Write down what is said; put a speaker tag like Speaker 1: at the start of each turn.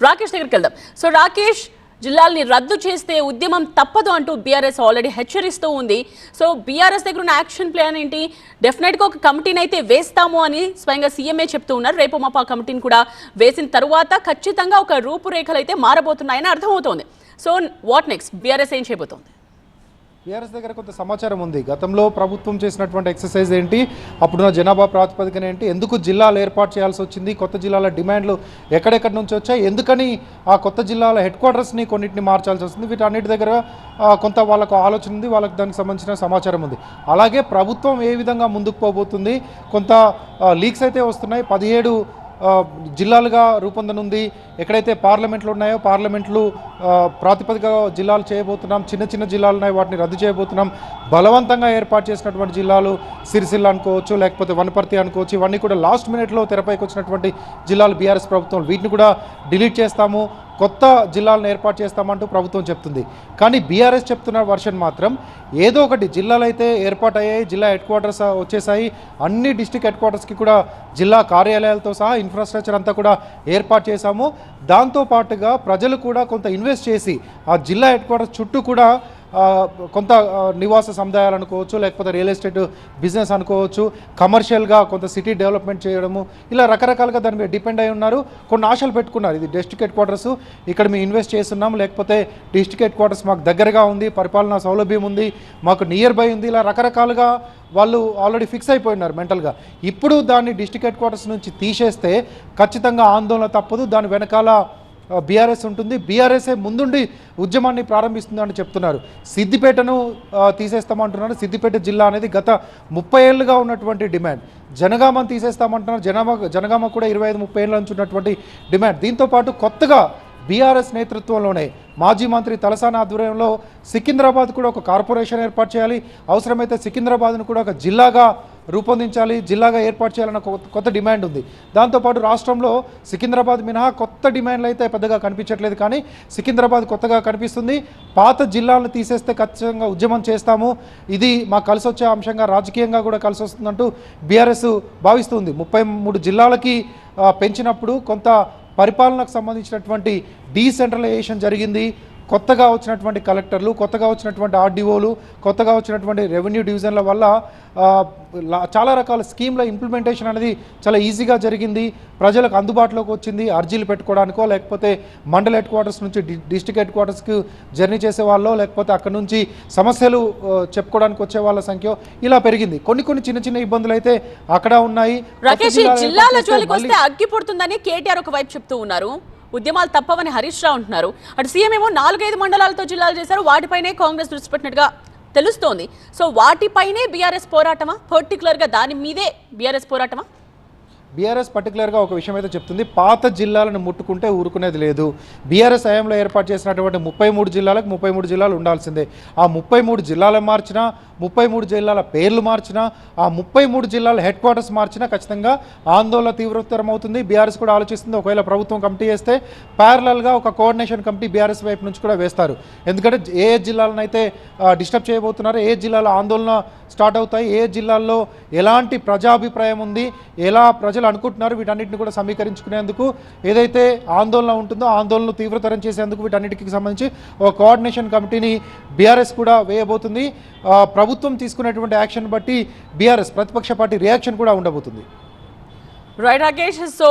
Speaker 1: రాకేష్ దగ్గరికి వెళ్దాం. సో రాకేష్, జిల్లాల్ని రద్దు చేస్తే ఉద్యమం తప్పదు అంటూ బీఆర్ఎస్ ఆల్రెడీ హెచ్చరిస్తూ ఉంది. సో బీఆర్ఎస్ దగ్గర ఉన్న యాక్షన్ ప్లాన్ ఏంటి? డెఫినెట్గా ఒక కమిటీని అయితే వేస్తాము అని స్వయంగా సీఎంఏ చెప్తూ ఉన్నారు. రేపు మాపా కమిటీని కూడా వేసిన తరువాత ఖచ్చితంగా ఒక రూపురేఖలు అయితే మారబోతున్నాయని అర్థమవుతోంది. So what next? బీఆర్ఎస్ ఏం చేయబోతోంది?
Speaker 2: బీఆర్ఎస్ దగ్గర కొంత సమాచారం ఉంది. గతంలో ప్రభుత్వం చేసినటువంటి ఎక్సర్సైజ్ ఏంటి, అప్పుడున్న జనాభా ప్రాతిపదికన ఏంటి, ఎందుకు జిల్లాలు ఏర్పాటు చేయాల్సి వచ్చింది, కొత్త జిల్లాల డిమాండ్లు ఎక్కడెక్కడి నుంచి వచ్చాయి, ఎందుకని ఆ కొత్త జిల్లాల హెడ్ క్వార్టర్స్ని కొన్నింటిని మార్చాల్సి వస్తుంది, వీటన్నిటి దగ్గర కొంత వాళ్ళకు ఆలోచన ఉంది, వాళ్ళకి దానికి సంబంధించిన సమాచారం ఉంది. అలాగే ప్రభుత్వం ఏ విధంగా ముందుకు పోబోతుంది, కొంత లీక్స్ అయితే వస్తున్నాయి. 17 జిల్లాలుగా రూపొందనుంది. ఎక్కడైతే పార్లమెంట్లు ఉన్నాయో పార్లమెంట్లు ప్రాతిపదిక జిల్లాలు చేయబోతున్నాం, చిన్న చిన్న జిల్లాలు ఉన్నాయి వాటిని రద్దు చేయబోతున్నాం, బలవంతంగా ఏర్పాటు చేసినటువంటి జిల్లాలు సిరిసిల్ల అనుకోవచ్చు, లేకపోతే వనపర్తి అనుకోవచ్చు, ఇవన్నీ కూడా లాస్ట్ మినిట్లో తెరపైకి వచ్చినటువంటి జిల్లాలు బీఆర్ఎస్ ప్రభుత్వం, వీటిని కూడా డిలీట్ చేస్తాము, కొత్త జిల్లాలను ఏర్పాటు చేస్తామంటూ ప్రభుత్వం చెప్తుంది. కానీ బీఆర్ఎస్ చెప్తున్న వర్షన్ మాత్రం ఏదో ఒకటి జిల్లాలు అయితే ఏర్పాటయ్యాయి, జిల్లా హెడ్ క్వార్టర్స్ వచ్చేసాయి, అన్ని డిస్టిక్ హెడ్ క్వార్టర్స్కి కూడా జిల్లా కార్యాలయాలతో సహా ఇన్ఫ్రాస్ట్రక్చర్ అంతా కూడా ఏర్పాటు చేశాము. దాంతోపాటుగా ప్రజలు కూడా కొంత ఇన్వెస్ట్ చేసి ఆ జిల్లా హెడ్ క్వార్టర్స్ చుట్టూ కూడా కొంత నివాస సముదాయాలు అనుకోవచ్చు, లేకపోతే రియల్ ఎస్టేట్ బిజినెస్ అనుకోవచ్చు, కమర్షియల్గా కొంత సిటీ డెవలప్మెంట్ చేయడము, ఇలా రకరకాలుగా దాని మీద డిపెండ్ అయి ఉన్నారు. కొన్ని ఆశలు పెట్టుకున్నారు, ఇది డిస్ట్రిక్ట్ హెడ్ క్వార్టర్స్, ఇక్కడ మేము ఇన్వెస్ట్ చేస్తున్నాం, లేకపోతే డిస్ట్రిక్ట్ హెడ్ క్వార్టర్స్ మాకు దగ్గరగా ఉంది, పరిపాలనా సౌలభ్యం ఉంది, మాకు నియర్ బై ఉంది, ఇలా రకరకాలుగా వాళ్ళు ఆల్రెడీ ఫిక్స్ అయిపోయినారు మెంటల్గా. ఇప్పుడు దాన్ని డిస్ట్రిక్ట్ హెడ్ క్వార్టర్స్ నుంచి తీసేస్తే ఖచ్చితంగా ఆందోళన తప్పదు, దాని వెనకాల బీఆర్ఎస్ ఉంటుంది, బీఆర్ఎస్ఏ ముందుండి ఉద్యమాన్ని ప్రారంభిస్తుందని చెప్తున్నారు. సిద్దిపేటను తీసేస్తామంటున్నారు. సిద్దిపేట జిల్లా అనేది గత 30 ఏళ్ళుగా ఉన్నటువంటి డిమాండ్. జనగామను తీసేస్తామంటున్నారు. జనగామ కూడా 25-30 ఏళ్ళ నుంచి ఉన్నటువంటి డిమాండ్. దీంతోపాటు కొత్తగా బీఆర్ఎస్ నేతృత్వంలోనే మాజీ మంత్రి తలసాని ఆధ్వర్యంలో సికింద్రాబాద్ కూడా ఒక కార్పొరేషన్ ఏర్పాటు చేయాలి, అవసరమైతే సికింద్రాబాద్ను కూడా ఒక జిల్లాగా రూపొందించాలి, జిల్లాగా ఏర్పాటు చేయాలన్న కొత్త డిమాండ్ ఉంది. దాంతోపాటు రాష్ట్రంలో సికింద్రాబాద్ మినహా కొత్త డిమాండ్లు అయితే పెద్దగా కనిపించట్లేదు, కానీ సికింద్రాబాద్ కొత్తగా కనిపిస్తుంది. పాత జిల్లాలను తీసేస్తే ఖచ్చితంగా ఉద్యమం చేస్తాము, ఇది మాకు కలిసి వచ్చే అంశంగా రాజకీయంగా కూడా కలిసి వస్తుందంటూ బీఆర్ఎస్ భావిస్తుంది. 33 జిల్లాలకి పెంచినప్పుడు కొంత పరిపాలనకు సంబంధించినటువంటి డీసెంట్రలైజేషన్ జరిగింది. కొత్తగా వచ్చినటువంటి కలెక్టర్లు, కొత్తగా వచ్చినటువంటి ఆర్డీఓలు, కొత్తగా వచ్చినటువంటి రెవెన్యూ డివిజన్ల వల్ల చాలా రకాల స్కీమ్ల ఇంప్లిమెంటేషన్ అనేది చాలా ఈజీగా జరిగింది, ప్రజలకు అందుబాటులోకి వచ్చింది. అర్జీలు పెట్టుకోవడానికో, లేకపోతే మండల హెడ్ క్వార్టర్స్ నుంచి డిస్ట్రిక్ట్ హెడ్ క్వార్టర్స్కి జర్నీ చేసే వాళ్ళు, లేకపోతే అక్కడ నుంచి సమస్యలు చెప్పుకోవడానికి వచ్చే వాళ్ళ సంఖ్య ఇలా పెరిగింది. కొన్ని చిన్న చిన్న ఇబ్బందులు అయితే అక్కడ ఉన్నాయి.
Speaker 1: జిల్లాల జోలికి వస్తే అగ్గి పుడుతుందని కేటీఆర్ ఒక వైపు చెప్తూ ఉన్నారు, ఉద్యమాలు తప్పవని హరీష్ రావు అంటున్నారు. అటు సీఎం ఏమో 4-5 మండలాలతో జిల్లాలు చేశారు, వాటిపైనే కాంగ్రెస్ దృష్టి పెట్టినట్టుగా తెలుస్తోంది. సో వాటిపైనే బీఆర్ఎస్ పోరాటమా? పర్టికులర్గా దాని మీదే బీఆర్ఎస్ పోరాటమా?
Speaker 2: బీఆర్ఎస్ పర్టికులర్గా ఒక విషయం అయితే చెప్తుంది, పాత జిల్లాలను ముట్టుకుంటే ఊరుకునేది లేదు. బీఆర్ఎస్ హయాంలో ఏర్పాటు చేసినటువంటి 33 జిల్లాలకు 33 జిల్లాలు ఉండాల్సిందే. ఆ 33 జిల్లాలు మార్చినా, 33 జిల్లాల పేర్లు మార్చినా, ఆ 33 జిల్లాల హెడ్ క్వార్టర్స్ మార్చినా ఖచ్చితంగా ఆందోళన తీవ్రతరం అవుతుంది. బీఆర్ఎస్ కూడా ఆలోచిస్తుంది, ఒకవేళ ప్రభుత్వం కమిటీ వేస్తే ప్యారలల్గా ఒక కోఆర్డినేషన్ కమిటీ బీఆర్ఎస్ వైపు నుంచి కూడా వేస్తారు. ఎందుకంటే ఏ జిల్లాలను అయితే డిస్టర్బ్ చేయబోతున్నారో, ఏ జిల్లాలో ఆందోళన స్టార్ట్ అవుతాయి, ఏ జిల్లాల్లో ఎలాంటి ప్రజాభిప్రాయం ఉంది, ఎలా ప్రజలు అనుకుంటున్నారు, వీటన్నిటిని కూడా సమీకరించుకునేందుకు ఏదైతే ఆందోళన ఉంటుందో ఆందోళనను తీవ్రతరం చేసేందుకు వీటన్నిటికి సంబంధించి ఒక కోఆర్డినేషన్ కమిటీని బీఆర్ఎస్ కూడా వేయబోతుంది. ప్రభుత్వం తీసుకునేటువంటి యాక్షన్ బట్టి బీఆర్ఎస్ ప్రతిపక్ష పార్టీ రియాక్షన్ కూడా ఉండబోతుంది.
Speaker 1: రైట్ రాకేష్. సో